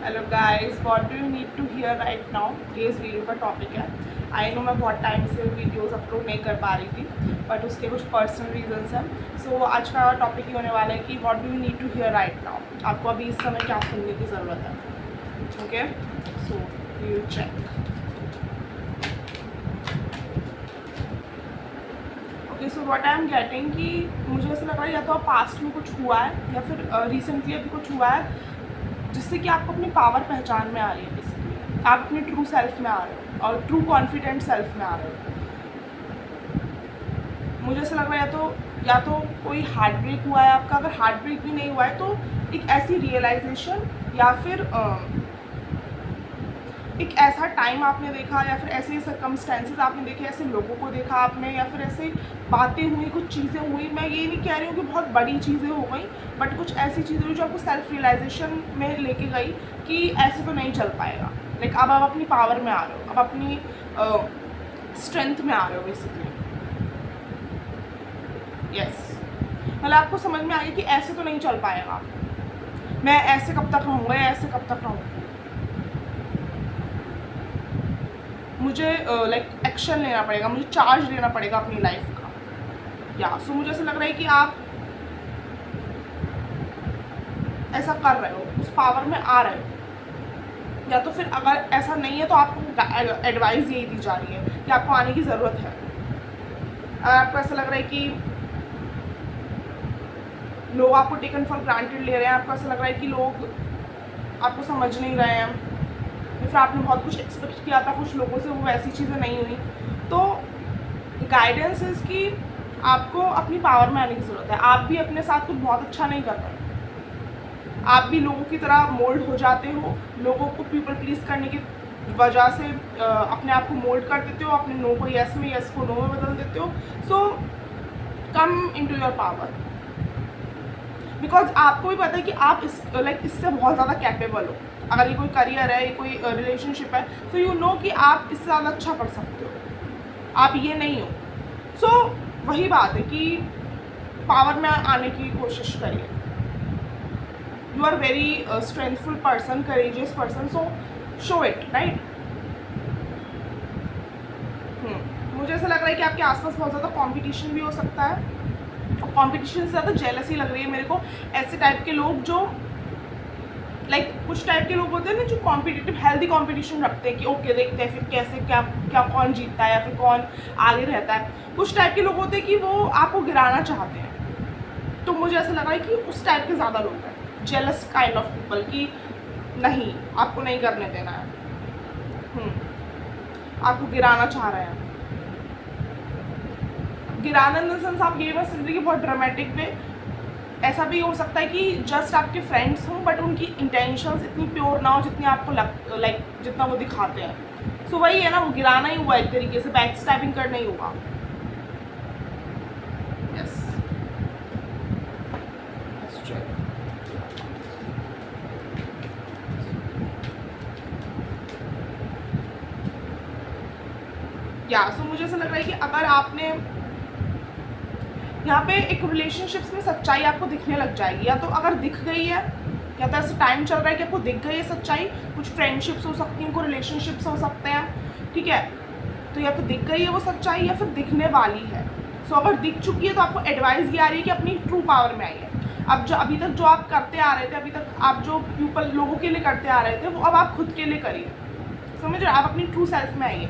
Hello guys, what do you need to hear right now. ये इस video का topic है। आई नो मैं बहुत टाइम से वीडियोस अपलोड नहीं कर पा रही थी, बट उसके कुछ पर्सनल रीजंस हैं। सो आज का टॉपिक ही होने वाला है कि what do you need to hear right now. आपको अभी इस समय क्या सुनने की ज़रूरत है। Okay, so you check. Okay, so what I am getting कि मुझे ऐसा लग रहा है या तो पास्ट में कुछ हुआ है या फिर रिसेंटली अभी कुछ हुआ है जिससे कि आपको अपनी पावर पहचान में आ रही है। बेसिकली आप अपने ट्रू सेल्फ में आ रहे हो और ट्रू कॉन्फिडेंट सेल्फ में आ रहे हो। मुझे ऐसा लग रहा है या तो कोई हार्ट ब्रेक हुआ है आपका। अगर हार्ट ब्रेक भी नहीं हुआ है तो एक ऐसी रियलाइजेशन या फिर एक ऐसा टाइम आपने देखा या फिर ऐसे सर्कमस्टेंसेस आपने देखे, ऐसे लोगों को देखा आपने, या फिर ऐसे बातें हुई, कुछ चीज़ें हुई। मैं ये नहीं कह रही हूँ कि बहुत बड़ी चीज़ें हो गई, बट कुछ ऐसी चीज़ें हुई जो आपको सेल्फ रियलाइजेशन में लेके गई कि ऐसे तो नहीं चल पाएगा। लाइक अब आप अपनी पावर में आ रहे हो, अब अपनी स्ट्रेंथ में आ रहे हो बेसिकली। यस, मतलब आपको समझ में आ गया कि ऐसे तो नहीं चल पाएगा, मैं ऐसे कब तक रहूँगा या ऐसे कब तक रहूँगा। मुझे लाइक एक्शन लेना पड़ेगा, मुझे चार्ज लेना पड़ेगा अपनी लाइफ का। या सो मुझे ऐसा लग रहा है कि आप ऐसा कर रहे हो, उस पावर में आ रहे हो। या तो फिर अगर ऐसा नहीं है तो आपको एडवाइस यही दी जा रही है कि आपको आने की ज़रूरत है। अगर आपको ऐसा लग रहा है कि लोग आपको टेकन फॉर ग्रांटेड ले रहे हैं, आपको ऐसा लग रहा है कि लोग आपको समझ नहीं रहे हैं, फिर आपने बहुत कुछ एक्सपेक्ट किया था कुछ लोगों से, वो वैसी चीज़ें नहीं हुई, तो गाइडेंस इज़ कि आपको अपनी पावर में आने की ज़रूरत है। आप भी अपने साथ कुछ बहुत अच्छा नहीं कर रहे, आप भी लोगों की तरह मोल्ड हो जाते हो, लोगों को पीपल प्लीज करने की वजह से अपने आप को मोल्ड कर देते हो, अपने नो को यस में, यस को नो में बदल देते हो। So come into your power, because आपको भी पता है कि आप इससे बहुत ज़्यादा कैपेबल हो। अगर ये कोई करियर है, ये कोई रिलेशनशिप है, तो यू नो कि आप इससे ज़्यादा अच्छा कर सकते हो, आप ये नहीं हो। सो वही बात है कि पावर में आने की कोशिश करिए। You are very strengthful person, courageous person, so show it right. मुझे ऐसा लग रहा है कि आपके आसपास बहुत ज़्यादा कंपटीशन भी हो सकता है, और कंपटीशन से ज़्यादा जेलसी लग रही है मेरे को। ऐसे टाइप के लोग जो कुछ टाइप के लोग होते हैं ना जो कॉम्पिटिटिव हेल्दी कंपटीशन रखते हैं कि ओके देखते हैं फिर कैसे क्या कौन जीतता है या फिर कौन आगे रहता है। कुछ टाइप के लोग होते हैं कि वो आपको गिराना चाहते हैं। तो मुझे ऐसा लगा है कि उस टाइप के ज़्यादा लोग हैं, जेलस काइंड ऑफ पीपल, कि नहीं आपको नहीं करने देना है, आपको गिराना चाह रहे हैं। गिराना इन द सेंस आप ये बस जिंदगी बहुत ड्रामेटिक वे। ऐसा भी हो सकता है कि जस्ट आपके फ्रेंड्स हों बट उनकी इंटेंशंस इतनी प्योर ना हो जितनी आपको जितना वो दिखाते हैं। सो वही है ना, वो गिराना ही हुआ एक तरीके से, बैक स्टैबिंग करना ही हुआ। यस, या सो मुझे ऐसा लग रहा है कि अगर आपने यहाँ पे एक रिलेशनशिप्स में सच्चाई आपको दिखने लग जाएगी, या तो अगर दिख गई है या तो ऐसा टाइम चल रहा है कि आपको दिख गई है सच्चाई। कुछ फ्रेंडशिप्स हो सकती हैं, कोई रिलेशनशिप्स हो सकते हैं, ठीक है। तो या तो दिख गई है वो सच्चाई या फिर दिखने वाली है। सो अगर दिख चुकी है तो आपको एडवाइस ये आ रही है कि अपनी ट्रू पावर में आइए। अब जो अभी तक जो आप करते आ रहे थे, अभी तक आप जो पीपल लोगों के लिए करते आ रहे थे, वो अब आप खुद के लिए करिए। समझ रहे, आप अपनी ट्रू सेल्फ में आइए,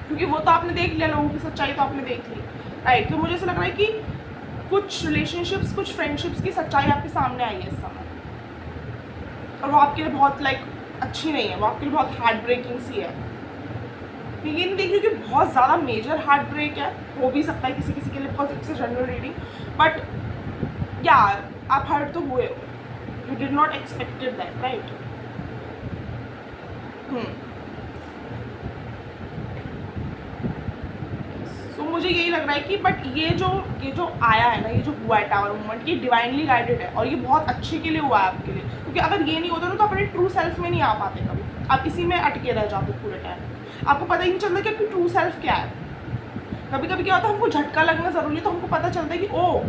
क्योंकि वो तो आपने देख लिया, लोगों की सच्चाई तो आपने देख ली, राइट। तो मुझे ऐसा लग रहा है कि कुछ रिलेशनशिप्स, कुछ फ्रेंडशिप्स की सच्चाई आपके सामने आई है इस समय, और वो आपके लिए बहुत अच्छी नहीं है, वो आपके लिए बहुत हार्ट ब्रेकिंग सी है। ये नहीं देख रही कि बहुत ज़्यादा मेजर हार्ट ब्रेक है, हो भी सकता है किसी किसी के लिए, because it's a general reading, but यार आप हर्ट तो हुए हो, you did not expected that, right. तो मुझे यही लग रहा है कि बट ये जो आया है ना, ये जो हुआ है टावर मूवमेंट, ये डिवाइनली गाइडेड है और ये बहुत अच्छे के लिए हुआ है आपके लिए। क्योंकि अगर ये नहीं होता ना तो अपने ट्रू सेल्फ में नहीं आ पाते कभी, आप इसी में अटके रह जाते पूरे टाइम, आपको पता ही नहीं चलता कि आपकी ट्रू सेल्फ क्या है। कभी कभी क्या होता है, हमको झटका लगना ज़रूरी है, तो हमको पता चलता है कि ओ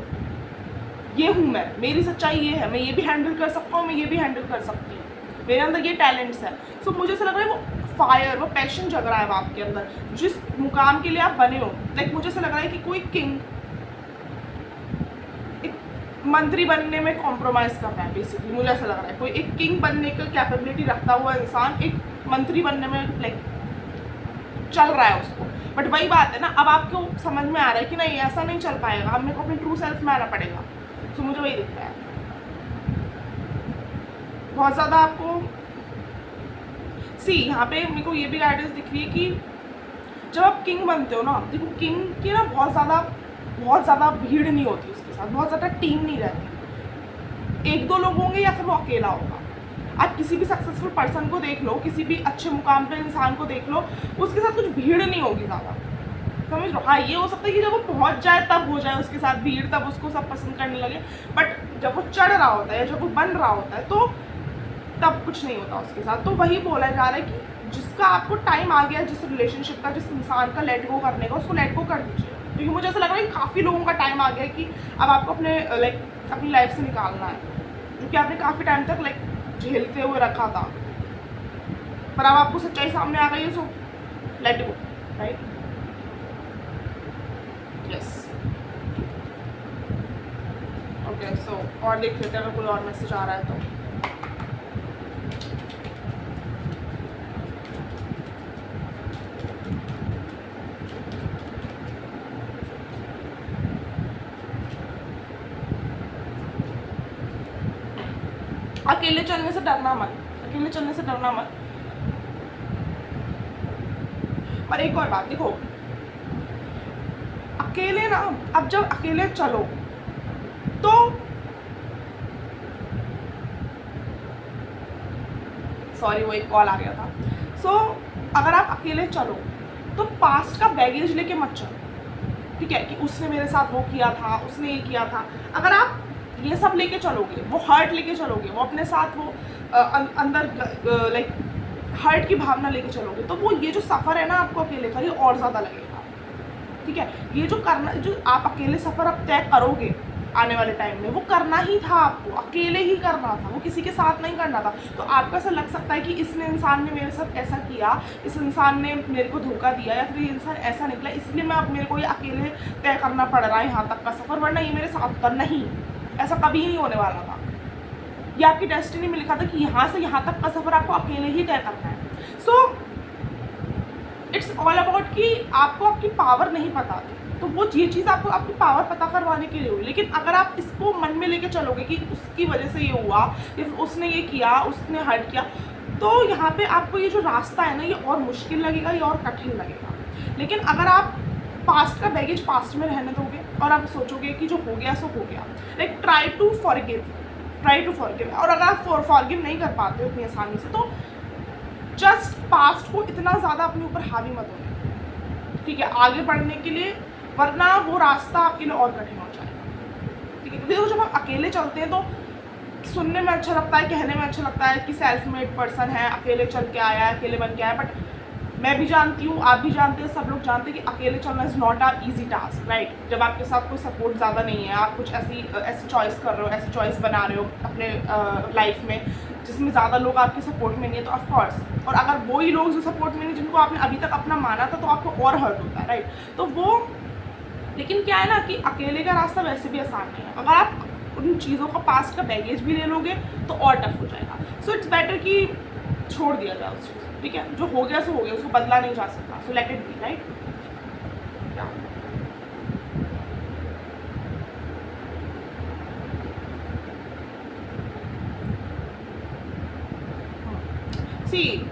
ये हूँ मैं, मेरी सच्चाई ये है, मैं ये भी हैंडल कर सकता हूँ, मैं ये भी हैंडल कर सकती हूँ। मेरे अंदर ये टैलेंट्स है। सो मुझे ऐसा लग रहा है वो फायर, वो पैशन जग रहा है आपके अंदर जिस मुकाम के लिए आप बने हो। लाइक मुझे ऐसा लग रहा है कि कोई किंग एक मंत्री बनने में कॉम्प्रोमाइज़ कर रहा है बेसिकली। मुझे ऐसा लग रहा है कोई एक किंग बनने का कैपेबिलिटी रखता हुआ इंसान एक मंत्री बनने में लाइक चल रहा है उसको। बट वही बात है ना, अब आपको समझ में आ रहा है कि नहीं ऐसा नहीं चल पाएगा, अब मेरे को अपने ट्रू सेल्फ में आना पड़ेगा। सो मुझे वही दिख रहा है बहुत ज़्यादा आपको। यहाँ पे मेरे को ये भी गाइडेंस दिख रही है कि जब आप किंग बनते हो ना, देखो किंग की ना बहुत ज़्यादा भीड़ नहीं होती उसके साथ, बहुत ज़्यादा टीम नहीं रहती, एक दो लोग होंगे या फिर वो अकेला होगा। आप किसी भी सक्सेसफुल पर्सन को देख लो, किसी भी अच्छे मुकाम पे इंसान को देख लो, उसके साथ कुछ भीड़ नहीं होगी ज़्यादा, समझ लो। हाँ ये हो सकता है कि जब वो पहुंच जाए तब हो जाए उसके साथ भीड़, तब उसको सब पसंद करने लगे। बट जब वो चढ़ रहा होता है, जब वो बन रहा होता है, तो तब कुछ नहीं होता उसके साथ। तो वही बोला जा रहा है कि जिसका आपको टाइम आ गया, जिस रिलेशनशिप का, जिस इंसान का लेट गो करने का, उसको लेट गो कर दीजिए। क्योंकि मुझे ऐसा लग रहा है कि काफ़ी लोगों का टाइम आ गया है कि अब आपको अपने अपनी लाइफ से निकालना है, क्योंकि आपने काफ़ी टाइम तक झेलते हुए रखा था, पर अब आपको सच्चाई सामने आ गई है। So let go, right? Yes, okay. So और देख लेते हैं अगर कोई और मैसेज आ रहा है तो। अकेले चलने से डरना मत, अकेले चलने से डरना मत। और एक और बात देखो, अकेले ना, अब जब अकेले चलो तो सॉरी वो एक कॉल आ गया था। सो अगर आप अकेले चलो तो पास्ट का बैगेज लेके मत चलो, ठीक है, कि उसने मेरे साथ वो किया था, उसने ये किया था। अगर आप ये सब लेके चलोगे, वो हर्ट लेके चलोगे, वो अपने साथ वो अंदर लाइक हर्ट की भावना लेके चलोगे, तो वो ये जो सफ़र है ना आपको अकेले का, ये और ज़्यादा लगेगा, ठीक है। ये जो आप अकेले सफ़र अब तय करोगे आने वाले टाइम में, वो करना ही था आपको, अकेले ही करना था, वो किसी के साथ नहीं करना था। तो आपको ऐसा लग सकता है कि इस इंसान ने मेरे साथ ऐसा किया, इस इंसान ने मेरे को धोखा दिया, या फिर ये इंसान ऐसा निकला, इसलिए मैं अब मेरे को ये अकेले तय करना पड़ रहा है यहाँ तक का सफ़र, वरना ये मेरे साथ का नहीं, ऐसा कभी नहीं होने वाला था। ये आपकी डेस्टिनी में लिखा था कि यहाँ से यहाँ तक का सफ़र आपको अकेले ही तय करना है। सो इट्स ऑल अबाउट कि आपको आपकी पावर नहीं पता थी, तो वो ये चीज़ आपको आपकी पावर पता करवाने के लिए हुई। लेकिन अगर आप इसको मन में लेके चलोगे कि उसकी वजह से ये हुआ, या उसने ये किया, उसने हर्ट किया, तो यहाँ पे आपको ये जो रास्ता है ना, ये और मुश्किल लगेगा, ये और कठिन लगेगा। लेकिन अगर आप पास्ट का बैगेज पास्ट में रहने दोगे और आप सोचोगे कि जो हो गया सो हो गया, लाइक ट्राई टू फॉरगिव। और अगर आप फॉरगिव नहीं कर पाते हो इतनी आसानी से, तो जस्ट पास्ट को इतना ज़्यादा अपने ऊपर हावी मत होने, ठीक है, आगे बढ़ने के लिए, वरना वो रास्ता आपके लिए और कठिन हो जाएगा, ठीक है। देखो जब हम अकेले चलते हैं तो सुनने में अच्छा लगता है, कहने में अच्छा लगता है कि सेल्फ मेड पर्सन है, अकेले चल के आया है, अकेले बन के आया, बट मैं भी जानती हूँ, आप भी जानते हैं, सब लोग जानते हैं कि अकेले चलना is not a easy task, right. जब आपके साथ कोई सपोर्ट ज़्यादा नहीं है, आप कुछ ऐसी चॉइस कर रहे हो, ऐसी चॉइस बना रहे हो अपने लाइफ में जिसमें ज़्यादा लोग आपके सपोर्ट में नहीं है, तो ऑफकोर्स, और अगर वही लोग जो सपोर्ट में नहीं, जिनको आपने अभी तक अपना माना था, तो आपको और हर्ट होता है, राइट। तो वो, लेकिन क्या है ना कि अकेले का रास्ता वैसे भी आसान नहीं है। अगर आप उन चीज़ों का पास्ट का बैगेज भी ले लोगे तो और टफ हो जाएगा। सो इट्स बेटर कि छोड़ दिया जाए उस चीज़, ठीक है, जो हो गया सो हो गया, उसको बदला नहीं जा सकता, so let it be, right. See,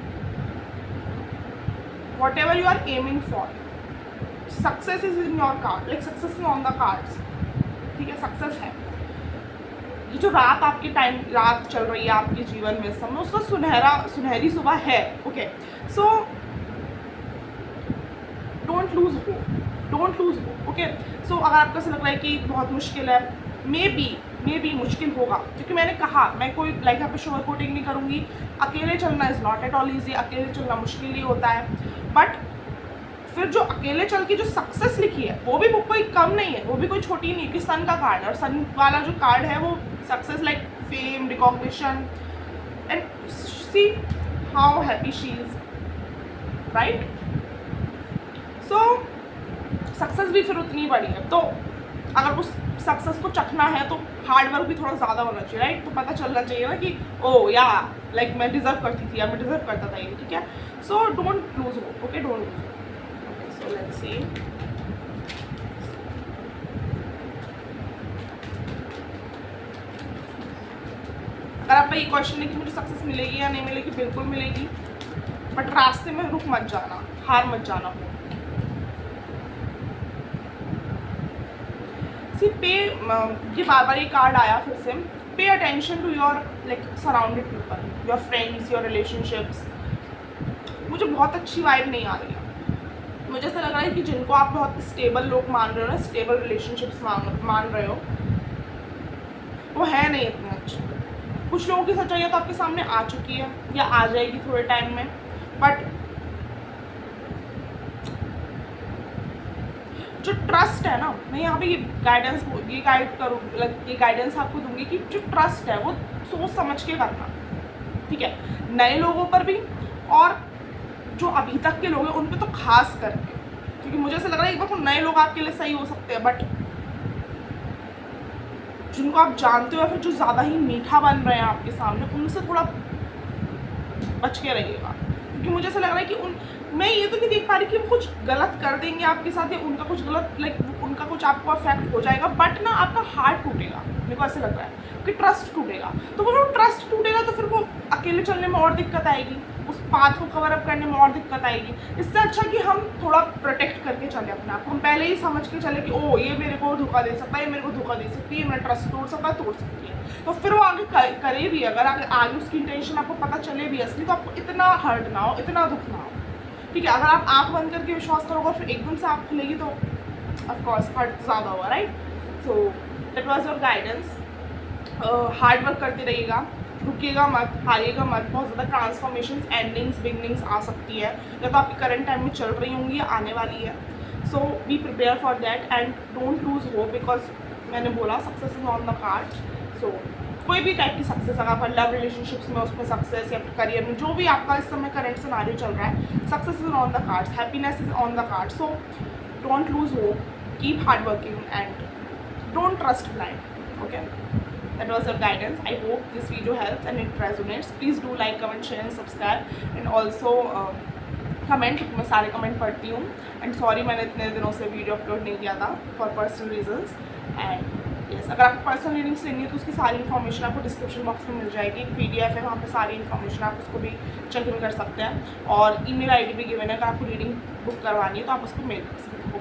whatever you are aiming for, success is in your card, like success is on the cards, ठीक है, सक्सेस है। ये जो रात चल रही है आपके जीवन में, समय उसका सुनहरी सुबह है, okay. So don't lose hope, okay. So अगर आपको ऐसा लग रहा है कि बहुत मुश्किल है, मे बी मुश्किल होगा, क्योंकि मैंने कहा, मैं कोई लाइक यहाँ पे शोर कोटिंग नहीं करूँगी, अकेले चलना is not at all easy, अकेले चलना मुश्किल ही होता है। बट फिर जो अकेले चल के जो सक्सेस लिखी है, वो भी कोई कम नहीं है, वो भी कोई छोटी नहीं है, कि सन का कार्ड है, और सन वाला जो कार्ड है वो success, like fame, recognition and see how happy she is, right. So success भी फिर उतनी बड़ी है, तो अगर उस सक्सेस को चखना है तो हार्ड वर्क भी थोड़ा ज़्यादा होना चाहिए, राइट। तो पता चलना चाहिए ना कि ओ या लाइक मैं डिज़र्व करती थी या मैं डिज़र्व करता था ये, ठीक है। सो don't lose hope, okay, don't lose hope. Okay, so let's see. अगर आपका ये क्वेश्चन है कि मुझे सक्सेस मिलेगी या नहीं मिलेगी, बिल्कुल मिलेगी, बट रास्ते में रुक मत जाना, हार मत जाना। सी पे, ये बार बार ये कार्ड आया फिर से, pay attention to your like surrounded people, your friends, your relationships. मुझे बहुत अच्छी वाइब नहीं आ रही है। मुझे ऐसा लग रहा है कि जिनको आप बहुत स्टेबल लोग मान रहे हो ना, स्टेबल रिलेशनशिप्स मान रहे हो, वो है नहीं इतने अच्छे। कुछ लोगों की सच्चाई तो आपके सामने आ चुकी है या आ जाएगी थोड़े टाइम में, बट जो ट्रस्ट है ना, मैं यहाँ पे ये गाइडेंस आपको दूंगी कि जो ट्रस्ट है वो सोच समझ के करना, ठीक है, नए लोगों पर भी और जो अभी तक के लोग हैं उन पे तो खास करके, क्योंकि मुझे ऐसा लग रहा है एक बार तो नए लोग आपके लिए सही हो सकते हैं, बट जिनको आप जानते हो या फिर जो ज़्यादा ही मीठा बन रहे हैं आपके सामने, उनसे थोड़ा बच के रहिएगा। क्योंकि मुझे ऐसा लग रहा है कि मैं ये तो नहीं देख पा रही कि वो कुछ गलत कर देंगे आपके साथ या उनका कुछ गलत लाइक उनका कुछ आपको अफेक्ट हो जाएगा, बट ना आपका हार्ट टूटेगा, मेरे को ऐसा लग रहा है कि ट्रस्ट टूटेगा। तो वो ट्रस्ट टूटेगा तो फिर वो अकेले चलने में और दिक्कत आएगी, उस पाथ को कवर अप करने में और दिक्कत आएगी। इससे अच्छा कि हम थोड़ा प्रोटेक्ट करके चले अपने आप को, हम पहले ही समझ के चले कि ओ ये मेरे को धोखा दे सकता है, ये मेरे को धोखा दे सकती है, मेरा ट्रस्ट तोड़ सकता है, तोड़ सकती है। तो फिर वो आगे करे भी, अगर आगे उसकी इंटेंशन आपको पता चले भी असली, तो आपको इतना हर्ट ना हो, इतना दुख ना हो, ठीक है। अगर आप आँख बंद करके विश्वास करोगे फिर एकदम से आँख खुलेगी तो ऑफकोर्स हर्ट ज़्यादा होगा, right. So that was your guidance. Hard work करते रहिएगा, रुकिएगा मत, हारिएगा मत। बहुत ज़्यादा ट्रांसफॉर्मेशन, एंडिंग्स, बिगनिंग्स आ सकती है, या तो आपकी करंट टाइम में चल रही होंगी या आने वाली है। So be prepare for that and don't lose hope, because मैंने बोला success is on the cards. So कोई भी टाइप की सक्सेस, अगर आपका लव रिलेशनशिप्स में उसमें सक्सेस या फिर करियर में जो भी आपका इस समय करंट सिनेरियो चल रहा है, success is on the cards, happiness is on the cards. So don't lose hope, keep hard working and don't trust blind, okay. That was your guidance. I hope this video helps and it resonates. Please do like, comment, share and subscribe, and also comment. मैं सारे comment पढ़ती हूँ, and sorry मैंने इतने दिनों से video upload नहीं किया था for personal reasons. And yes, अगर आपको पर्सनल रीडिंग्स लेनी है तो उसकी सारी इन्फॉर्मेशन आपको डिस्क्रिप्शन बॉक्स में मिल जाएगी। एक PDF है, वहाँ पे सारी इन्फॉर्मेशन आप उसको भी चेक इन कर सकते हैं, और email ID भी गिवन है। अगर आपको रीडिंग बुक करवानी है तो आप उसको मेल कर सकते हैं।